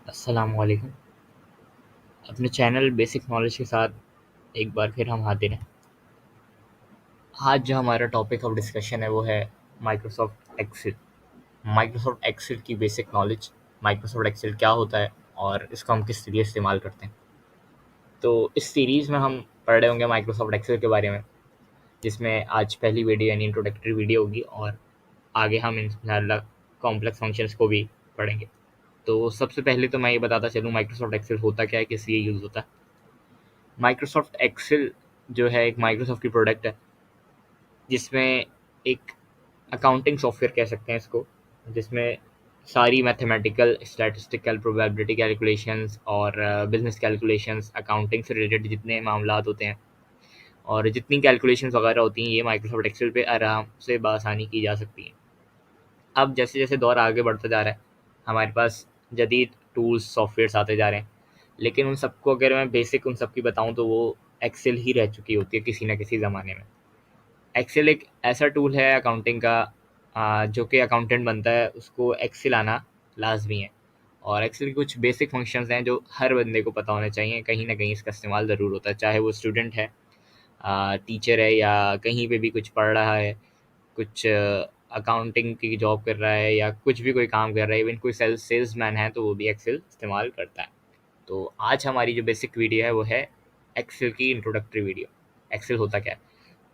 अस्सलामुअलैकुम। अपने channel basic knowledge के साथ एक बार फिर हम हाजिर हैं। आज जो हमारा टॉपिक ऑफ डिस्कशन है वो है माइक्रोसॉफ्ट एक्सेल। माइक्रोसॉफ्ट एक्सेल की बेसिक नॉलेज, माइक्रोसॉफ्ट एक्सेल क्या होता है और इसको हम किस लिए इस्तेमाल करते हैं। तो इस सीरीज़ में हम पढ़ रहे होंगे माइक्रोसॉफ्ट एक्सेल के बारे में, जिसमें आज पहली वीडियो यानी इंट्रोडक्टरी वीडियो होगी और आगे हम इंशाल्लाह कॉम्प्लेक्स फंक्शंस को भी पढ़ेंगे। तो सबसे पहले तो मैं ये बताता चलूँ माइक्रोसॉफ्ट एक्सेल होता क्या है, किस लिए यूज़ होता है। माइक्रोसॉफ्ट एक्सेल जो है एक माइक्रोसॉफ्ट की प्रोडक्ट है, जिसमें एक अकाउंटिंग सॉफ्टवेयर कह सकते हैं इसको, जिसमें सारी मैथमेटिकल, स्टैटिस्टिकल, प्रोबेबिलिटी कैलकुलेशंस और बिजनेस कैलकुलेशंस, अकाउंटिंग से रिलेटेड जितने मामलात होते हैं और जितनी कैलकुलेशंस वगैरह होती हैं, ये माइक्रोसॉफ्ट एक्सेल पे आराम से बआसानी की जा सकती हैं। अब जैसे जैसे दौर आगे बढ़ता जा रहा है, हमारे पास जदीद टूल्स, सॉफ्टवेयर्स आते जा रहे हैं, लेकिन उन सबको अगर मैं बेसिक उन सब की बताऊँ तो वो एक्सेल ही रह चुकी होती है किसी न किसी ज़माने में। एक्सेल एक ऐसा टूल है अकाउंटिंग का, जो कि अकाउंटेंट बनता है उसको एक्सेल आना लाजमी है। और एक्सेल के कुछ बेसिक फंक्शंस हैं जो हर बंदे को पता होने चाहिए, कहीं ना कहीं इसका इस्तेमाल ज़रूर होता है, चाहे वो स्टूडेंट है, टीचर है, या कहीं पे भी कुछ पढ़ रहा है, कुछ अकाउंटिंग की जॉब कर रहा है, या कुछ भी कोई काम कर रहा है, इवन कोई सेल्समैन है तो वो भी एक्सेल इस्तेमाल करता है। तो आज हमारी जो बेसिक वीडियो है वो है एक्सेल की इंट्रोडक्टरी वीडियो। एक्सेल होता क्या है,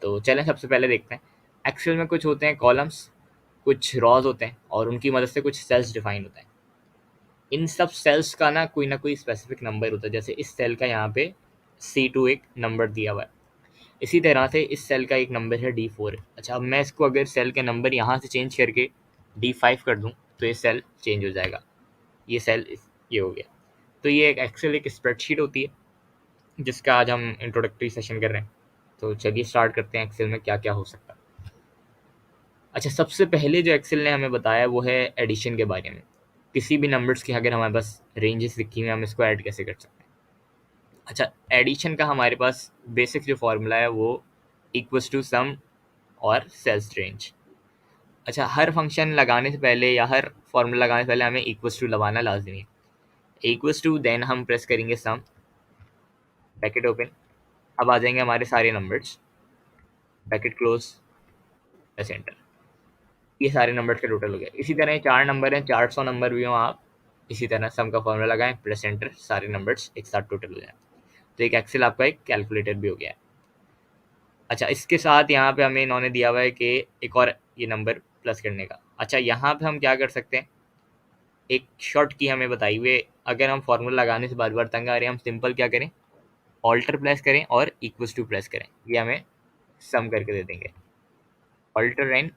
तो चलें सबसे पहले देखते हैं। एक्सेल में कुछ होते हैं कॉलम्स, कुछ रॉज होते हैं और उनकी मदद से कुछ सेल्स डिफाइन होते हैं। इन सब सेल्स का ना कोई स्पेसिफिक नंबर होता है, जैसे इस सेल का यहाँ पे C2 एक नंबर दिया हुआ है, इसी तरह से इस सेल का एक नंबर है D4। अच्छा, अब मैं इसको अगर सेल के नंबर यहाँ से चेंज करके D5 कर दूँ तो ये सेल चेंज हो जाएगा, ये सेल ये हो गया। तो ये एक एक्सेल एक स्प्रेडशीट होती है जिसका आज हम इंट्रोडक्टरी सेशन कर रहे हैं। तो चलिए स्टार्ट करते हैं एक्सेल में क्या क्या हो सकता है। अच्छा, सबसे पहले जो एक्सेल ने हमें बताया वो है एडिशन के बारे में। किसी भी नंबर्स की अगर हमारे पास रेंजेस लिखी हुई हैं, हम इसको ऐड कैसे कर सकते हैं। अच्छा, एडिशन का हमारे पास बेसिक जो फॉर्मूला है वो इक्वल्स टू सम और सेल्स रेंज। अच्छा, हर फंक्शन लगाने से पहले या हर फॉर्मूला लगाने से पहले हमें इक्वल्स टू लगाना लाजमी है। इक्वल्स टू, देन हम प्रेस करेंगे सम, ब्रैकेट ओपन, अब आ जाएंगे हमारे सारे numbers, bracket close, press enter. ये सारे नंबर के टोटल हो गए। इसी तरह 4 नंबर हैं, 400 नंबर भी हो आप, इसी तरह सम का फॉर्मूला लगाएं, प्रेस एंटर, सारे नंबर्स एक साथ टोटल हो जाए। तो एक एक्सेल आपका एक कैलकुलेटर भी हो गया है। अच्छा, इसके साथ यहाँ पे हमें इन्होंने दिया हुआ है कि एक और ये नंबर प्लस करने का। अच्छा, यहाँ पे हम क्या कर सकते हैं, एक शॉर्ट की हमें बताई हुई, अगर हम फॉर्मूला लगाने से बार बार तंग आ रहे हैं, हम सिंपल क्या करें, ऑल्टर प्रेस करें और इक्वल्स टू प्रेस करें, ये हमें सम करके दे देंगे। ऑल्टर एंड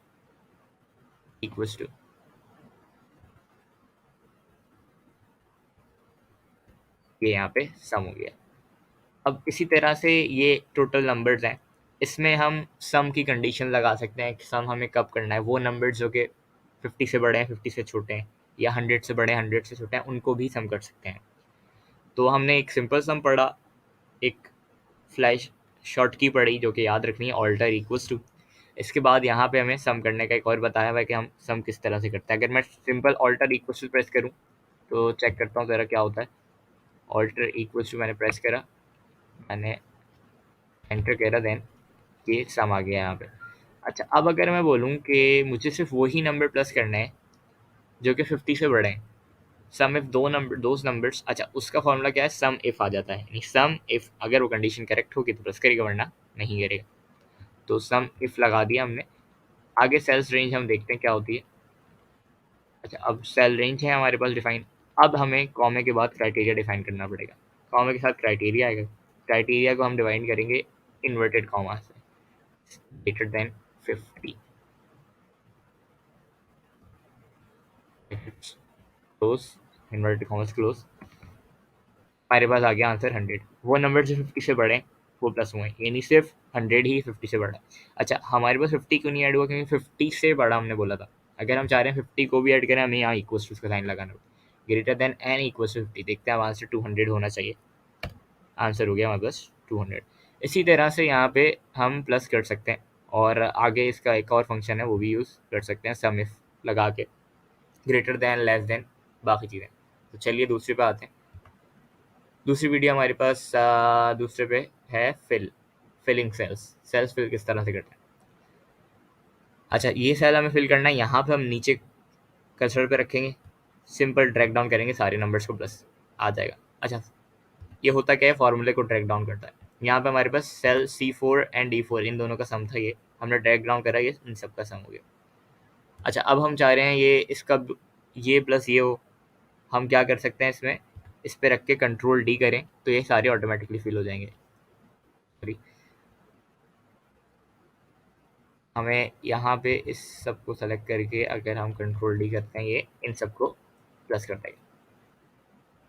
इक्वल्स टू, ये यहाँ पे सम हो गया। अब इसी तरह से ये टोटल नंबर्स हैं, इसमें हम सम की कंडीशन लगा सकते हैं कि सम हमें कब करना है। वो नंबर्स जो कि 50 से बड़े हैं, 50 से छोटे हैं, या 100 से बड़े हैं, 100 से छोटे हैं, उनको भी सम कर सकते हैं। तो हमने एक सिंपल सम पढ़ा, एक फ्लैश शॉर्ट की पढ़ी जो कि याद रखनी है, ऑल्टर इक्वल्स टू। इसके बाद यहाँ पे हमें सम करने का एक और बताया हुआ है कि हम सम किस तरह से करते हैं। अगर मैं simple alter equals to press करूँ तो चेक करता हूँ ज़रा क्या होता है। ऑल्टर इक्वल्स टू मैंने प्रेस करा, मैंने एंटर करा, देन ये सम आ गया यहाँ पे। अच्छा, अब अगर मैं बोलूँ कि मुझे सिर्फ वही नंबर प्लस करना है जो कि 50 से बड़े हैं, सम इफ दोज नंबर्स, अच्छा उसका फॉर्मूला क्या है, सम इफ आ जाता है, यानी सम इफ अगर वो कंडीशन करेक्ट होगी तो प्लस करेगा, वरना नहीं करेगा। तो सम इफ लगा दिया हमने। आगे सेल्स रेंज हम देखते हैं क्या होती है। अच्छा, अब सेल रेंज है हमारे पास डिफाइन। अब हमें कॉमे के बाद क्राइटेरिया डिफाइन करना पड़ेगा। कॉमे के साथ क्राइटेरिया आएगा, क्राइटेरिया को हम डिफाइन करेंगे इन्वर्टेड कॉमा से, greater than 50, close, inverted commas close. हमारे पास आ गया आंसर 100। वो नंबर जो 50 से बड़े हैं वो प्लस हुए, यानी सिर्फ 100 ही 50 से बड़ा है। अच्छा, हमारे पास 50 क्यों नहीं ऐड हुआ, क्योंकि 50 से बड़ा हमने बोला था। अगर हम चाह रहे हैं 50 को भी ऐड करें, हमें यहाँ इक्वल टू उसका साइन लगाना होगा, greater than and equal to 50। देखते हैं, अब आंसर 200 होना चाहिए। आंसर हो गया हमारे पास 200। इसी तरह से यहाँ पे हम प्लस कर सकते हैं, और आगे इसका एक और फंक्शन है वो भी यूज़ कर सकते हैं, सम इफ लगा के, ग्रेटर देन, लेस देन, बाकी चीज़ें। तो चलिए दूसरे पे आते हैं। दूसरी वीडियो हमारे पास दूसरे पे है फिलिंग सेल्स फिल किस तरह से करते हैं। अच्छा, ये सेल हमें फिल करना है, यहाँ पे हम नीचे कर्सर पे रखेंगे, सिंपल ड्रैग डाउन करेंगे सारे नंबर्स को, प्लस आ जाएगा। अच्छा, ये होता क्या है, फॉर्मूले को ड्रैग डाउन करता है। यहाँ पे हमारे पास सेल C4 एंड D4 इन दोनों का सम था, ये हमने ड्रैग डाउन करा, ये इन सब का सम हो गया। अच्छा, अब हम चाह रहे हैं ये इसका ये प्लस ये हो, हम क्या कर सकते हैं, इसमें इस पे रख के कंट्रोल D करें तो ये सारे ऑटोमेटिकली फिल हो जाएंगे। हमें यहाँ पे इस सब को सेलेक्ट करके अगर हम कंट्रोल D करते हैं, ये इन सबको प्लस कर देंगे।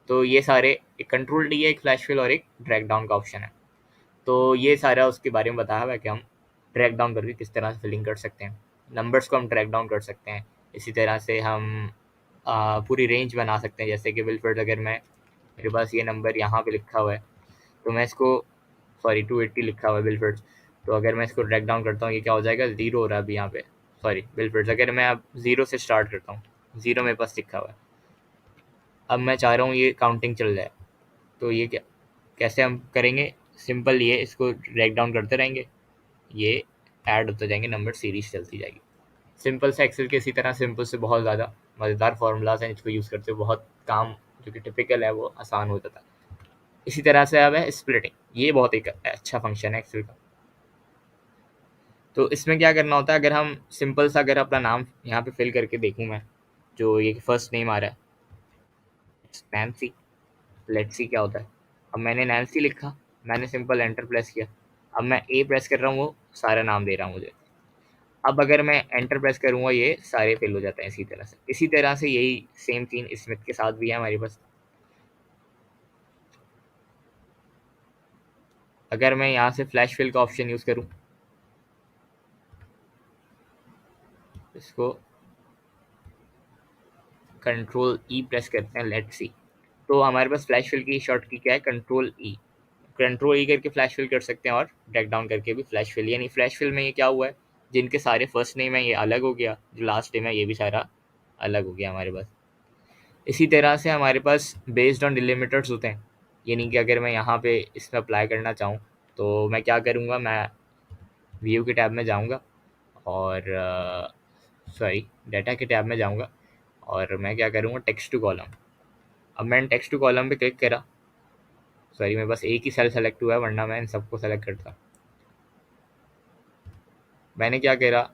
तो ये सारे, एक कंट्रोल D है, एक फ्लैश फिल और एक ड्रैग डाउन का ऑप्शन है। तो ये सारा उसके बारे में बताया हुआ है कि हम ड्रैग डाउन करके किस तरह से फिलिंग कर सकते हैं, नंबर्स को हम ड्रैग डाउन कर सकते हैं। इसी तरह से हम पूरी रेंज बना सकते हैं, जैसे कि विलफर्ड, अगर मैं, मेरे पास ये नंबर यहाँ पे लिखा हुआ है, तो मैं इसको, सॉरी 280 लिखा हुआ है विलफर्ड, तो अगर मैं इसको ड्रैग डाउन करता हूँ, ये क्या हो जाएगा, 0 हो रहा है अभी यहाँ पे, सॉरी विलफर्ड, अगर मैं अब 0 से स्टार्ट करता हूँ, 0 मेरे पास लिखा हुआ है, अब मैं चाह रहा हूँ ये काउंटिंग चल जाए, तो ये क्या, कैसे हम करेंगे, सिंपल, ये इसको ड्रैग डाउन करते रहेंगे, ये ऐड होते जाएंगे, नंबर सीरीज चलती जाएगी। सिंपल से एक्सेल के इसी तरह सिंपल से बहुत ज़्यादा मज़ेदार फार्मूलाज हैं, इसको यूज़ करते हुए बहुत काम जो कि टिपिकल है वो आसान हो जाता है। इसी तरह से अब है स्प्लिटिंग, ये बहुत एक अच्छा फंक्शन है एक्सेल का। तो इसमें क्या करना होता है, अगर हम सिंपल सा, अगर अपना नाम यहाँ पे फिल करके देखूँ मैं, जो ये फर्स्ट नेम आ रहा है नैन्सी, लेट्स सी क्या होता है। अब मैंने नैन्सी लिखा, मैंने सिंपल एंटर प्रेस किया, अब मैं ए प्रेस कर रहा हूँ, वो सारा नाम दे रहा हूँ मुझे। अब अगर मैं एंटर प्रेस करूँगा, ये सारे फिल हो जाते हैं इसी तरह से। इसी तरह से यही सेम चीज़ स्मिथ के साथ भी है हमारे पास। अगर मैं यहाँ से फ्लैश फिल का ऑप्शन यूज़ करूँ, इसको कंट्रोल ई प्रेस करते हैं, लेट्स सी, तो हमारे पास फ्लैश फिल की शॉर्ट की क्या है, कंट्रोल ई। कंट्रोल ई करके फ्लैश फिल कर सकते हैं और ड्रैग डाउन करके भी फ्लैश फिल, यानी फ्लैश फिल में ये क्या हुआ है, जिनके सारे फर्स्ट नेम है ये अलग हो गया, जो लास्ट नेम है ये भी सारा अलग हो गया हमारे पास। इसी तरह से हमारे पास बेस्ड ऑन डिलिमिटर्स होते हैं, यानी कि अगर मैं यहाँ पे इसमें अप्लाई करना चाहूँ, तो मैं क्या करूँगा, मैं व्यू के टैब में जाऊँगा और सॉरी डाटा के टैब में जाऊँगा और मैं क्या करूँगा, टेक्स्ट टू कॉलम। अब मैंने टेक्स्ट टू कॉलम पे क्लिक करा, सॉरी मेरे पास एक ही सेल सेलेक्ट हुआ है, वरना मैं इन सबको सेलेक्ट करता। मैंने क्या करा,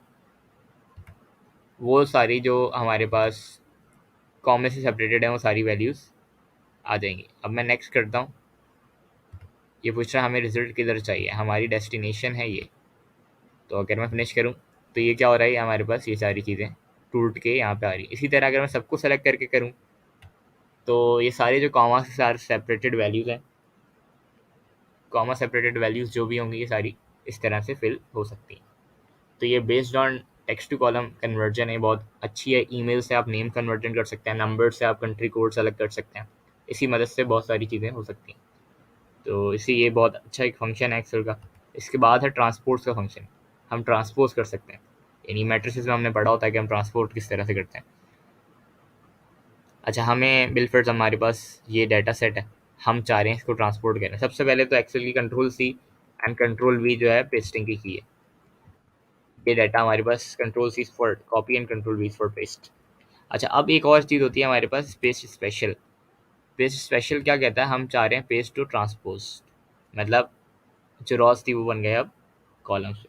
वो सारी जो हमारे पास कॉमे से सेपरेटेड है वो सारी वैल्यूज़ आ जाएंगी। अब मैं नेक्स्ट करता हूँ, ये पूछ रहा है हमें रिजल्ट किधर चाहिए, हमारी डेस्टिनेशन है ये, तो अगर मैं फिनिश करूँ तो ये क्या हो रहा है, हमारे पास ये सारी चीज़ें टूट के यहाँ पे आ रही। इसी तरह अगर मैं सबको सेलेक्ट करके करूँ, तो ये सारे जो कॉमा से सारे सेपरेटेड वैल्यूज़ हैं, कॉमा सेपरेटेड वैल्यूज़ जो भी होंगी, ये सारी इस तरह से फिल हो सकती हैं। तो ये based on text to column conversion है, बहुत अच्छी है। ईमेल से आप नेम कन्वर्जन कर सकते हैं, नंबर से आप कंट्री कोड सेलेक्ट कर सकते हैं, इसी मदद से बहुत सारी चीज़ें हो सकती हैं। तो इसी ये बहुत अच्छा एक फंक्शन है एक्सेल का। इसके बाद है ट्रांसपोर्ट का फंक्शन, हम ट्रांसपोज कर सकते हैं, यानी मैट्रिसेस में हमने पढ़ा होता है कि हम ट्रांसपोर्ट किस तरह से करते हैं। अच्छा, हमें बिलफर्ड्स, हमारे पास ये डाटा सेट है, हम चाह रहे हैं इसको ट्रांसपोर्ट करें। सबसे पहले तो एक्सेल की control C and control V जो है पेस्टिंग की है, ये डाटा हमारे पास control C for copy and control V for paste. अच्छा, अब एक और चीज़ होती है हमारे पास, पेस्ट स्पेशल। पेस्ट स्पेशल क्या कहता है, हम चाह रहे हैं पेस्ट टू ट्रांसपोज, मतलब जो रॉस थी वो बन गया अब कॉलम से,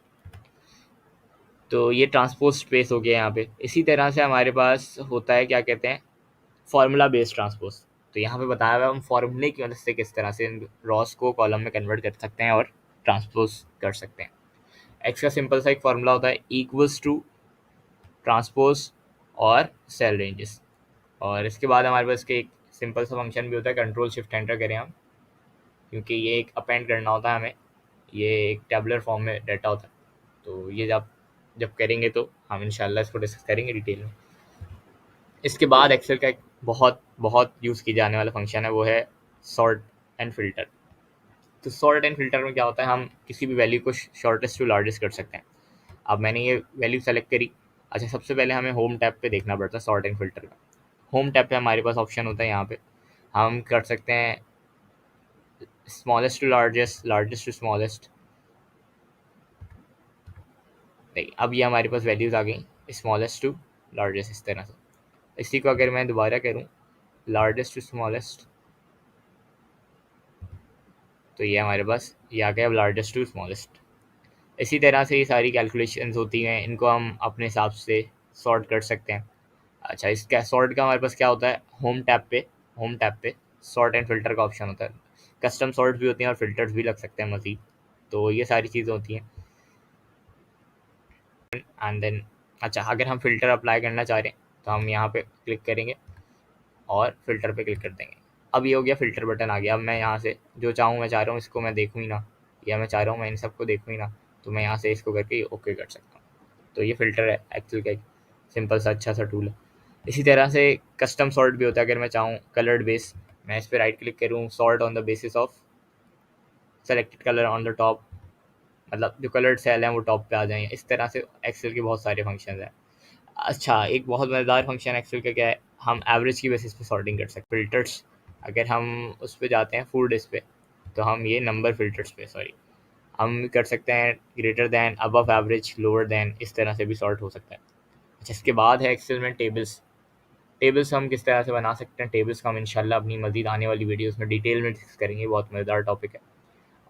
तो ये ट्रांसपोज स्पेस हो गया यहाँ पे। इसी तरह से हमारे पास होता है, क्या कहते हैं, फार्मूला बेस्ड ट्रांसपोज। तो यहाँ पे बताया हुआ है हम फार्मूले की मदद से किस तरह से रॉस को कॉलम में कन्वर्ट कर सकते हैं और ट्रांसपोज कर सकते हैं। एक्स का सिंपल सा एक फार्मूला होता है, इक्वल्स टू ट्रांसपोज और सेल रेंजेस। और इसके बाद हमारे पास के एक सिंपल सा फंक्शन भी होता है, कंट्रोल शिफ्ट एंटर करें हम, क्योंकि ये एक अपेंड करना होता है हमें, ये एक टेबुलर फॉर्म में डाटा होता है, तो ये जब जब करेंगे तो हम इंशाल्लाह इसको डिस्कस करेंगे डिटेल में। इसके बाद एक्सेल का एक बहुत बहुत यूज़ की जाने वाला फंक्शन है, वो है सॉर्ट एंड फिल्टर। तो सॉर्ट एंड फिल्टर में क्या होता है, हम किसी भी वैल्यू को शॉर्टेस्ट टू लार्जेस्ट कर सकते हैं। अब मैंने ये वैल्यू सेलेक्ट करी। अच्छा, सबसे पहले हमें होम टैब पे देखना पड़ता है सॉर्ट एंड फिल्टर का। होम टैब पे हमारे पास ऑप्शन होता है यहाँ पे हम कर सकते हैं smallest to largest, largest to smallest. देखिए अब ये हमारे पास वैल्यूज़ आ गई स्मॉलेस्ट टू लार्जेस्ट इस तरह से। इसी को अगर मैं दोबारा करूँ लार्जेस्ट टू स्मॉलेस्ट, तो ये हमारे पास ये आ गया अब लार्जेस्ट टू स्मॉलेस्ट। इसी तरह से ये सारी कैलकुलेशंस होती हैं, इनको हम अपने हिसाब से सॉर्ट कर सकते हैं। अच्छा, इसका सॉर्ट का हमारे पास क्या होता है, होम टैब पे सॉर्ट एंड फिल्टर का ऑप्शन होता है। कस्टम सॉर्ट भी होती हैं और फिल्टर्स भी लग सकते हैं मज़ीद, तो ये सारी चीज़ें होती हैं। एंड देन अच्छा, अगर हम फ़िल्टर अप्लाई करना चाह रहे हैं तो हम यहाँ पे क्लिक करेंगे और फिल्टर पे क्लिक कर देंगे। अब ये हो गया, फ़िल्टर बटन आ गया। अब मैं यहाँ से जो चाहूँ, मैं चाह रहा हूँ इसको मैं देखूँ ही ना, या मैं चाह रहा हूँ मैं इन सबको देखूँ ही ना, तो मैं यहाँ से इसको करके ओके कर सकता हूँ। तो ये फ़िल्टर है एक्सेल का एक सिंपल सा अच्छा सा टूल है। इसी तरह से कस्टम सॉर्ट भी होता है। अगर मैं चाहूँ कलर्ड बेस, मैं इस पर राइट क्लिक करूँ, sort on the basis of selected colour on the top, मतलब जो कलर्ड सेल हैं वो टॉप पे आ जाएंगे। इस तरह से एक्सेल के बहुत सारे फंक्शन हैं। अच्छा, एक बहुत मज़ेदार फंक्शन एक्सेल का क्या है, हम एवरेज की बेसिस पे सॉर्टिंग कर सकते हैं। फिल्टर्स, अगर हम उस पे जाते हैं फूड पे, तो हम ये नंबर फिल्टर्स पे सॉरी हम कर सकते हैं greater than, above average, lower than, इस तरह से भी सॉर्ट हो सकता है। अच्छा, इसके बाद है एक्सेल में टेबल्स। टेबल्स हम किस तरह से बना सकते हैं, टेबल्स का हम इंशाल्लाह अपनी मज़ीद आने वाली वीडियोस में डिटेल में डिस्कस करेंगे, बहुत मज़ेदार टॉपिक है।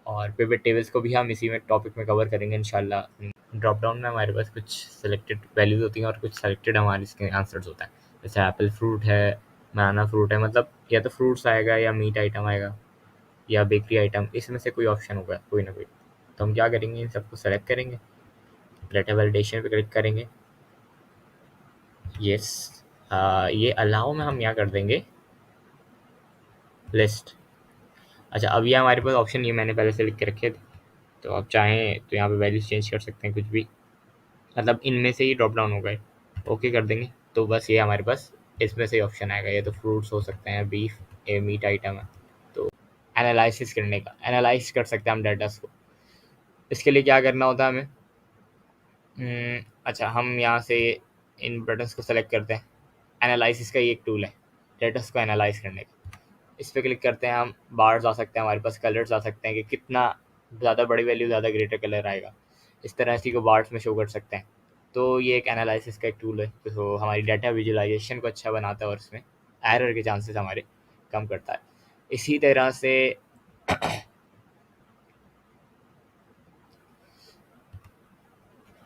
और पिवट टेबल्स को भी हम इसी में टॉपिक में कवर करेंगे इंशाल्लाह। ड्रॉप डाउन में हमारे पास कुछ सेलेक्टेड वैल्यूज़ होती हैं और कुछ सेलेक्टेड हमारे इसके आंसर्स होता है। जैसे एप्पल फ्रूट है, बनाना फ्रूट है, मतलब या तो फ्रूट्स आएगा या मीट आइटम आएगा या बेकरी आइटम, इसमें से कोई ऑप्शन होगा कोई ना कोई। तो हम क्या करेंगे, इन सबको सेलेक्ट करेंगे, डेटा वैलिडेशन पे क्लिक करेंगे, यस। ये अलाउ में हम यहाँ कर देंगे लिस्ट। अच्छा, अब ये हमारे पास ऑप्शन ये मैंने पहले से लिख के रखे थे, तो आप चाहें तो यहाँ पे वैल्यूज चेंज कर सकते हैं कुछ भी, मतलब इनमें से ही ड्रॉप डाउन हो गए, ओके कर देंगे। तो बस ये हमारे पास इसमें से ऑप्शन आएगा, ये तो फ्रूट्स हो सकते हैं, बीफ, ये मीट आइटम है। तो एनालिसिस करने का, एनालाइज कर सकते हैं हम डाटास को। इसके लिए क्या करना होता है हमें, अच्छा हम यहाँ से इन बटन्स को सेलेक्ट करते हैं। एनालिसिस का ये एक टूल है डाटास को एनालाइज करने का। इस पर क्लिक करते हैं, हम बार्स आ सकते हैं, हमारे पास कलर्स आ सकते हैं कि कितना ज़्यादा बड़ी वैल्यू ज़्यादा ग्रेटर कलर आएगा, इस तरह इसी को बार्स में शो कर सकते हैं। तो ये एक एनालिसिस का एक टूल है जो हमारी डाटा विजुअलाइजेशन को अच्छा बनाता है और इसमें एरर के चांसेस हमारे कम करता है। इसी तरह से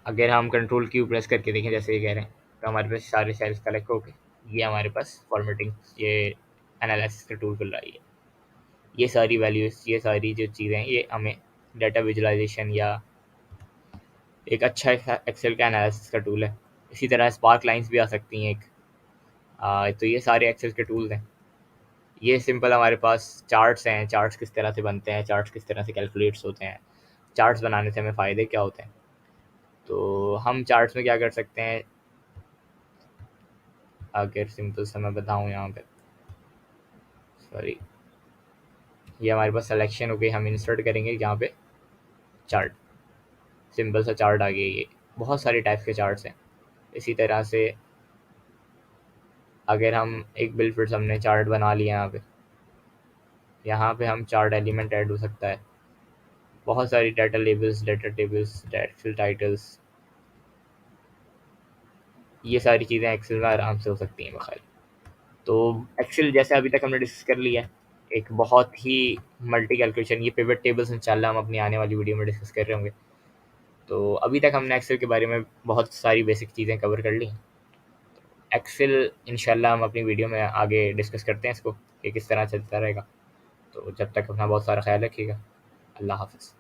अगर हम कंट्रोल क्यू प्रेस करके देखें जैसे ये कह रहे हैं, तो हमारे पास सारे सेल्स कलेक्ट होके ये हमारे पास फॉर्मेटिंग, ये एनालिसिस का टूल खुल रहा है। ये सारी वैल्यूज़, ये सारी जो चीज़ें हैं, ये हमें डाटा विजुअलाइजेशन या एक अच्छा एक्सेल का एनालिसिस का टूल है। इसी तरह स्पार्क लाइंस भी आ सकती हैं एक। तो ये सारे एक्सेल के टूल्स हैं। ये सिंपल हमारे पास चार्ट्स हैं, चार्ट्स किस तरह से बनते हैं, चार्ट्स किस तरह से कैलकुलेट्स होते हैं, चार्ट्स बनाने से हमें फ़ायदे क्या होते हैं। तो हम चार्ट्स में क्या कर सकते हैं, अगर सिंपल सा मैं बताऊँ यहाँ पे, सॉरी, ये हमारे पास सिलेक्शन हो गई, हम इंसर्ट करेंगे यहाँ पे चार्ट, सिंपल सा चार्ट आ गया। ये बहुत सारे टाइप के चार्ट्स हैं। इसी तरह से अगर हम एक बिल फिर हमने चार्ट बना लिया यहाँ पे हम चार्ट एलिमेंट ऐड हो सकता है, बहुत सारी data labels, data tables, Excel titles, ये सारी चीज़ें एक्सेल में आराम से हो सकती हैं बखैर। तो एक्सेल जैसे अभी तक हमने डिस्कस कर लिया है, एक बहुत ही मल्टी कैलकुलेशन, ये पिवट टेबल्स इंशाल्लाह हम अपनी आने वाली वीडियो में डिस्कस कर रहे होंगे। तो अभी तक हमने एक्सेल के बारे में बहुत सारी बेसिक चीज़ें कवर कर ली। एक्सेल इंशाल्लाह हम अपनी वीडियो में आगे डिस्कस करते हैं इसको कि किस तरह चलता रहेगा। तो जब तक अपना बहुत सारा ख्याल रखिएगा। अल्लाह हाफ़िज़।